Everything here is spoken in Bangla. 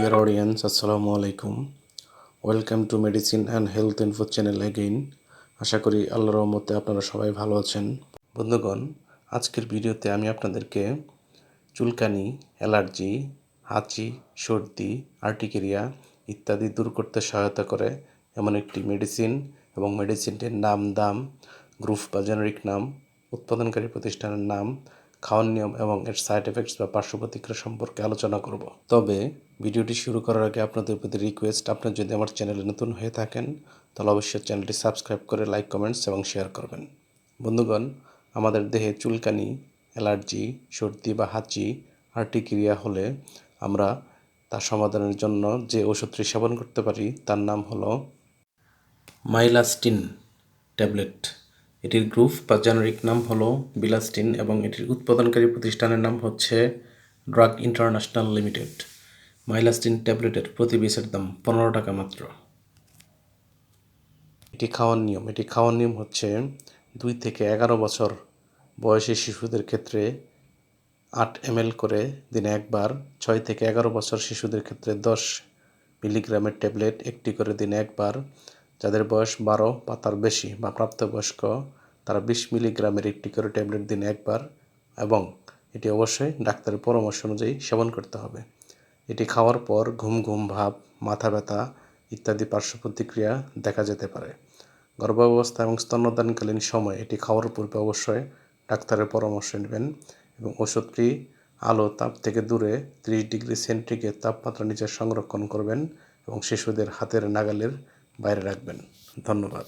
Dear audience, Assalamu alaikum. Welcome to Medicine and Health Info channel again. আশা করি আল্লাহর রহমতে আপনারা সবাই ভালো আছেন। বন্ধুগণ, আজকের ভিডিওতে আমি আপনাদেরকে চুলকানি, অ্যালার্জি, হাঁচি, সর্দি, আর্টিকেরিয়া ইত্যাদি দূর করতে সহায়তা করে এমন একটি মেডিসিন এবং মেডিসিনটির নাম, দাম, গ্রুপ বা জেনারিক নাম, উৎপাদনকারী প্রতিষ্ঠানের নাম, খাওয়ার নিয়ম এবং এর সাইড এফেক্টস বা পার্শ্ব প্রতিক্রিয়া সম্পর্কে আলোচনা করব। তবে ভিডিওটি শুরু করার আগে আপনাদের প্রতি রিকোয়েস্ট, আপনার যদি আমার চ্যানেলে নতুন হয়ে থাকেন তাহলে অবশ্যই চ্যানেলটি সাবস্ক্রাইব করে লাইক, কমেন্টস এবং শেয়ার করবেন। বন্ধুগণ, আমাদের দেহে চুলকানি, অ্যালার্জি, সর্দি বা হাঁচি, আর্টিকেরিয়া হলে আমরা তার সমাধানের জন্য যে ওষুধটি সেবন করতে পারি তার নাম হলো মাইলাস্টিন ট্যাবলেট। এটির গ্রুপ বা জেনারিক নাম হলো বিলাস্টিন এবং এটির উৎপাদনকারী প্রতিষ্ঠানের নাম হচ্ছে ড্রাগ ইন্টারন্যাশনাল লিমিটেড। মাইলাস্টিন ট্যাবলেটের প্রতি পিসের দাম 15 টাকা মাত্র। এটি খাওয়ার নিয়ম হচ্ছে 2 থেকে 11 বছর বয়সী শিশুদের ক্ষেত্রে 8 ml করে দিনে একবার, 6 থেকে 11 বছর শিশুদের ক্ষেত্রে 10 মিলিগ্রামের ট্যাবলেট একটি করে দিনে একবার, যাদের বয়স 12 বা তার বেশি বা প্রাপ্তবয়স্ক তারা 20 মিলিগ্রামের একটি করে ট্যাবলেট দিনে একবার, এবং এটি অবশ্যই ডাক্তারের পরামর্শ অনুযায়ী সেবন করতে হবে। এটি খাওয়ার পর ঘুম ভাব, মাথা ব্যথা ইত্যাদি পার্শ্ব প্রতিক্রিয়া দেখা যেতে পারে। গর্ভাবস্থা এবং স্তন্যদানকালীন সময়ে এটি খাওয়ার পূর্বে অবশ্যই ডাক্তারের পরামর্শ নেবেন এবং ওষুধটি আলো তাপ থেকে দূরে 30 ডিগ্রি সেন্টিগ্রেড তাপমাত্রা নিচে সংরক্ষণ করবেন এবং শিশুদের হাতের নাগালের বাইরে রাখবেন। ধন্যবাদ।